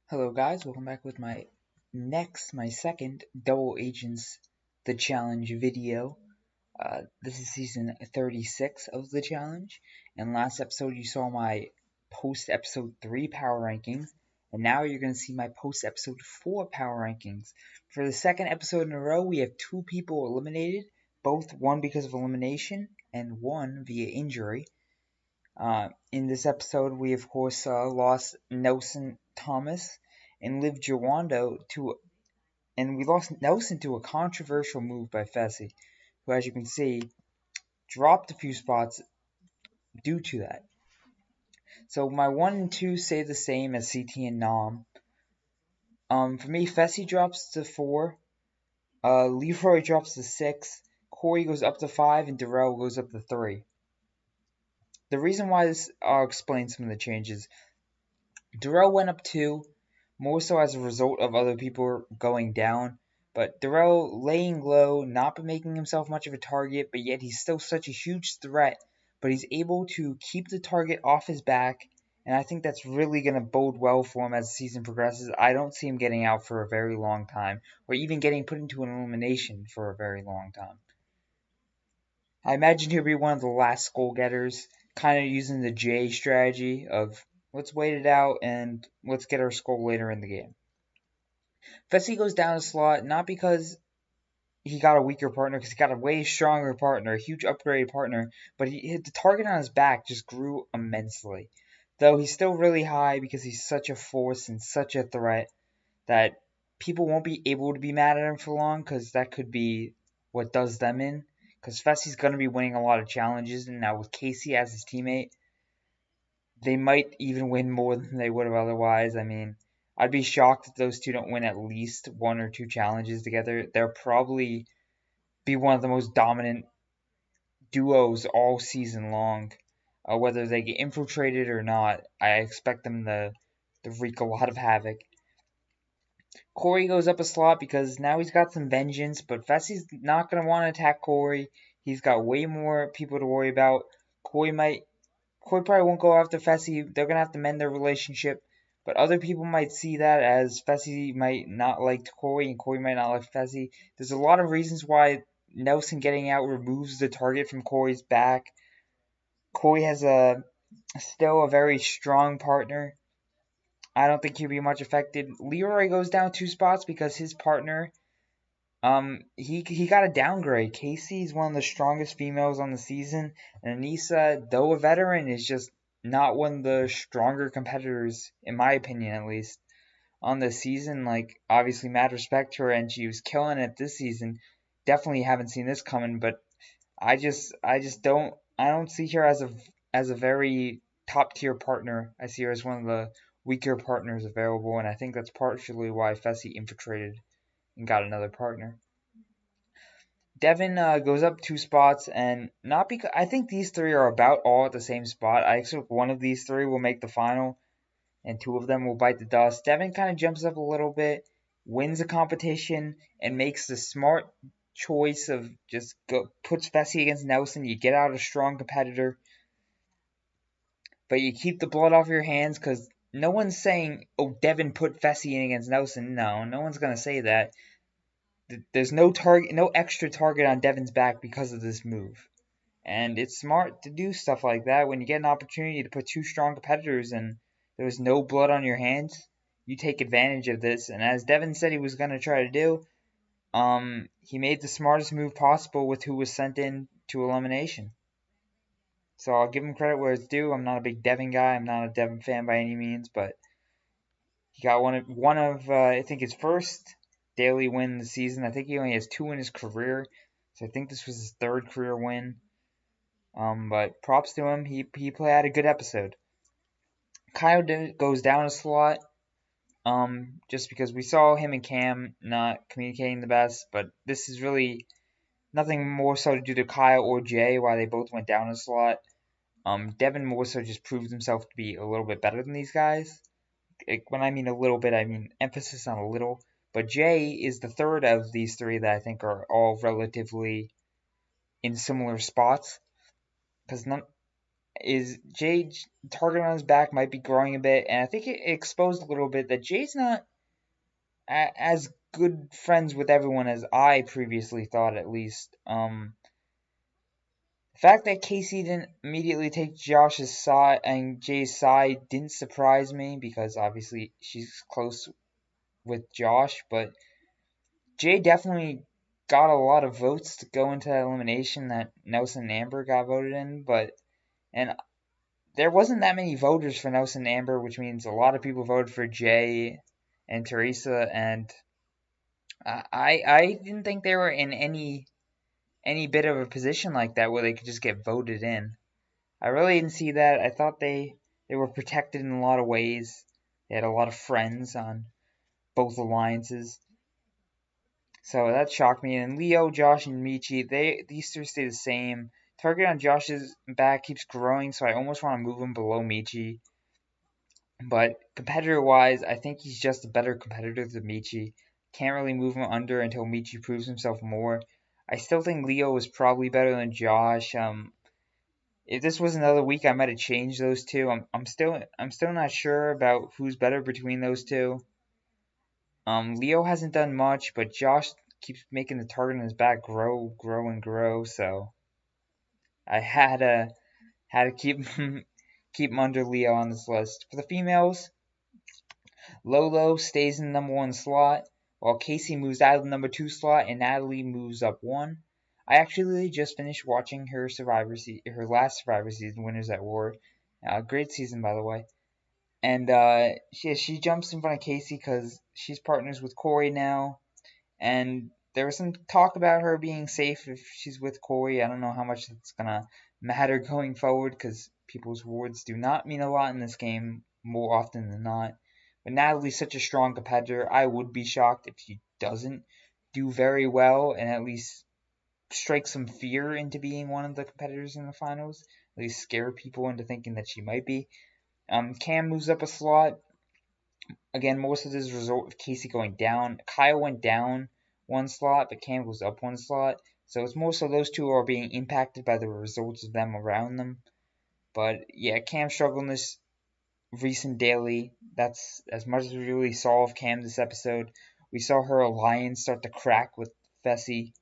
Hello guys, welcome back with my second Double Agents The Challenge video. This is season 36 of the challenge, and last episode you saw my post episode 3 power rankings, and now you're going to see my post episode 4 power rankings. For the second episode in a row, we have two people eliminated, both one because of elimination and one via injury. In this episode, we of course lost Nelson Thomas and Liv Jawando and we lost Nelson to a controversial move by Fessy, who, as you can see, dropped a few spots due to that. So my 1 and 2 stay the same as CT and Nom. For me, Fessy drops to 4, Leroy drops to 6, Corey goes up to 5, and Darrell goes up to 3. The reason why this, I'll explain some of the changes. Darrell went up 2, more so as a result of other people going down, but Darrell laying low, not making himself much of a target, but yet he's still such a huge threat, but he's able to keep the target off his back, and I think that's really going to bode well for him as the season progresses. I don't see him getting out for a very long time, or even getting put into an elimination for a very long time. I imagine he'll be one of the last goal getters, kind of using the J strategy of let's wait it out and let's get our skull later in the game. Fessy goes down a slot not because he got a weaker partner, because he got a way stronger partner, a huge upgraded partner, but the target on his back just grew immensely. Though he's still really high because he's such a force and such a threat that people won't be able to be mad at him for long, because that could be what does them in. Because Fessy's going to be winning a lot of challenges, and now with Casey as his teammate, they might even win more than they would have otherwise. I mean, I'd be shocked if those two don't win at least 1 or 2 challenges together. They'll probably be one of the most dominant duos all season long. Whether they get infiltrated or not, I expect them to wreak a lot of havoc. Corey goes up a slot because now he's got some vengeance, but Fessy's not going to want to attack Corey. He's got way more people to worry about. Corey probably won't go after Fessy. They're going to have to mend their relationship. But other people might see that as Fessy might not like Corey and Corey might not like Fessy. There's a lot of reasons why Nelson getting out removes the target from Corey's back. Corey has still a very strong partner. I don't think he'll be much affected. Leroy goes down 2 spots because his partner, he got a downgrade. Casey is one of the strongest females on the season, and Anissa, though a veteran, is just not one of the stronger competitors, in my opinion at least, on this season. Like, obviously, mad respect to her, and she was killing it this season. Definitely haven't seen this coming, but I don't see her as a very top tier partner. I see her as one of the weaker partners available, and I think that's partially why Fessy infiltrated and got another partner. Devin goes up 2 spots, and not because I think these three are about all at the same spot. I expect one of these three will make the final, and 2 of them will bite the dust. Devin kind of jumps up a little bit, wins a competition, and makes the smart choice of just puts Fessy against Nelson. You get out a strong competitor, but you keep the blood off your hands because no one's saying, "Oh, Devin put Fessy in against Nelson." No one's gonna say that. There's no target, no extra target on Devin's back because of this move. And it's smart to do stuff like that when you get an opportunity to put 2 strong competitors and there's no blood on your hands. You take advantage of this, and as Devin said he was gonna try to do, he made the smartest move possible with who was sent in to elimination. So I'll give him credit where it's due. I'm not a big Devin guy. I'm not a Devin fan by any means, but he got one of I think his first Daily win in the season. I think he only has 2 in his career, so I think this was his 3rd career win. But props to him. He had a good episode. Kyle goes down a slot. Just because we saw him and Cam not communicating the best, but this is really nothing more so to do to Kyle or Jay why they both went down a slot. Devin more so just proved himself to be a little bit better than these guys. When I mean a little bit, I mean emphasis on a little. But Jay is the 3rd of these 3 that I think are all relatively in similar spots. Because is Jay target on his back might be growing a bit, and I think it exposed a little bit that Jay's not as good friends with everyone as I previously thought, at least. The fact that Casey didn't immediately take Josh's side and Jay's side didn't surprise me because obviously she's close with Josh, but Jay definitely got a lot of votes to go into that elimination that Nelson and Amber got voted in, and there wasn't that many voters for Nelson and Amber, which means a lot of people voted for Jay and Teresa, and I didn't think they were in any bit of a position like that where they could just get voted in. I really didn't see that. I thought they were protected in a lot of ways. They had a lot of friends on both alliances. So that shocked me. And Leo, Josh, and Michi, these three stay the same. Target on Josh's back keeps growing, so I almost want to move him below Michi. But competitor-wise, I think he's just a better competitor than Michi. Can't really move him under until Michi proves himself more. I still think Leo is probably better than Josh. If this was another week, I might have changed those two. I'm still not sure about who's better between those two. Leo hasn't done much, but Josh keeps making the target on his back grow, grow, and grow. So I had to keep him under Leo on this list. For the females, Lolo stays in the number one slot, while Casey moves out of the number two slot and Natalie moves up one. I actually just finished watching her her last Survivor season, Winners at War. Great season, by the way. And she jumps in front of Casey because she's partners with Corey now. And there was some talk about her being safe if she's with Corey. I don't know how much it's gonna matter going forward because people's words do not mean a lot in this game more often than not. But Natalie's such a strong competitor. I would be shocked if she doesn't do very well and at least strike some fear into being one of the competitors in the finals. At least scare people into thinking that she might be. Cam moves up a slot. Again, most of this is a result of Casey going down. Kyle went down one slot, but Cam goes up one slot. So it's more so those two are being impacted by the results of them around them. But yeah, Cam struggled in this recent daily. That's as much as we really saw of Cam this episode. We saw her alliance start to crack with Fessy.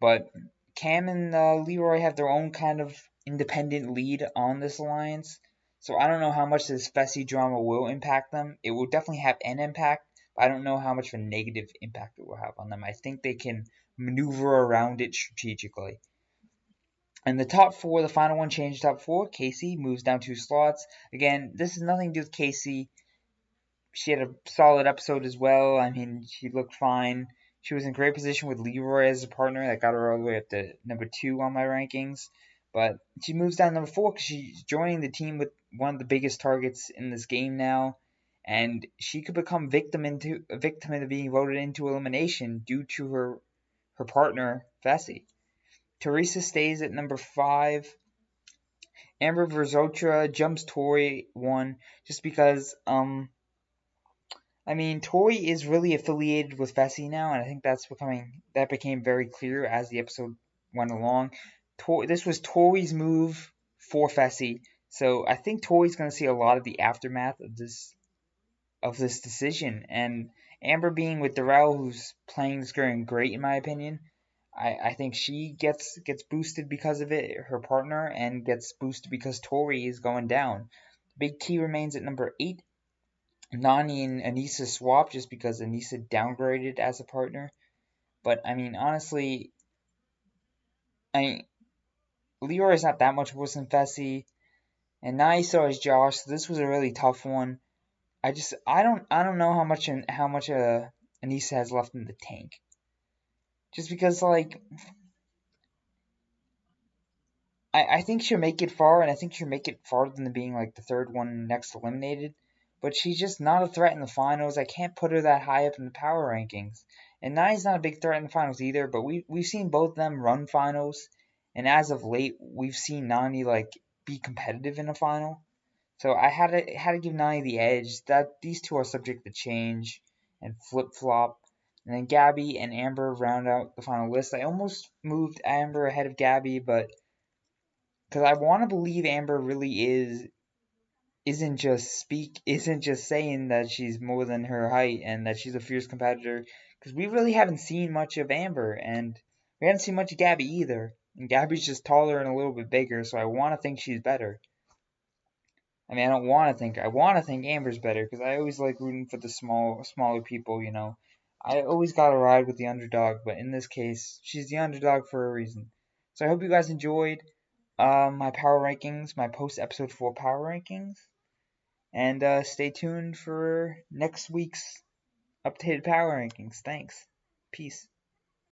But Cam and Leroy have their own kind of independent lead on this alliance. So I don't know how much this Fessy drama will impact them. It will definitely have an impact, but I don't know how much of a negative impact it will have on them. I think they can maneuver around it strategically. And the top four, the final one changed top four. Casey moves down two slots. Again, this has nothing to do with Casey. She had a solid episode as well. I mean, she looked fine. She was in great position with Leroy as a partner. That got her all the way up to number two on my rankings. But she moves down to number four because she's joining the team with one of the biggest targets in this game now. And she could become a victim into being voted into elimination due to her partner, Fessy. Teresa stays at number five. Amber Verzotra jumps Tori one just because I mean, Tori is really affiliated with Fessy now, and I think that became very clear as the episode went along. This was Tori's move for Fessy, so I think Tori's going to see a lot of the aftermath of this decision. And Amber being with Darrell, who's playing this girl great in my opinion, I think she gets boosted because of it, her partner, and gets boosted because Tori is going down. Big T remains at number 8. Nani and Anissa swap just because Anissa downgraded as a partner. But I mean, honestly, Leroy is not that much worse than Fessy, and Nani so is Josh. So this was a really tough one. I don't know how much Anissa has left in the tank. Just because I think she'll make it far, and I think she'll make it farther than being like the third one next eliminated. But she's just not a threat in the finals. I can't put her that high up in the power rankings. And Nai's not a big threat in the finals either, but we've seen both of them run finals, and as of late, we've seen Nani be competitive in a final. So I had to give Nani the edge. That these two are subject to change and flip flop. And then Gabby and Amber round out the final list. I almost moved Amber ahead of Gabby, but because I want to believe Amber really isn't just saying that she's more than her height and that she's a fierce competitor, because we really haven't seen much of Amber, and we haven't seen much of Gabby either. And Gabby's just taller and a little bit bigger, so I want to think she's better. I mean, I don't want to think. I want to think Amber's better because I always like rooting for the smaller people. I always gotta ride with the underdog, but in this case, she's the underdog for a reason. So I hope you guys enjoyed my power rankings, my post episode 4 power rankings, and stay tuned for next week's updated power rankings. Thanks. Peace.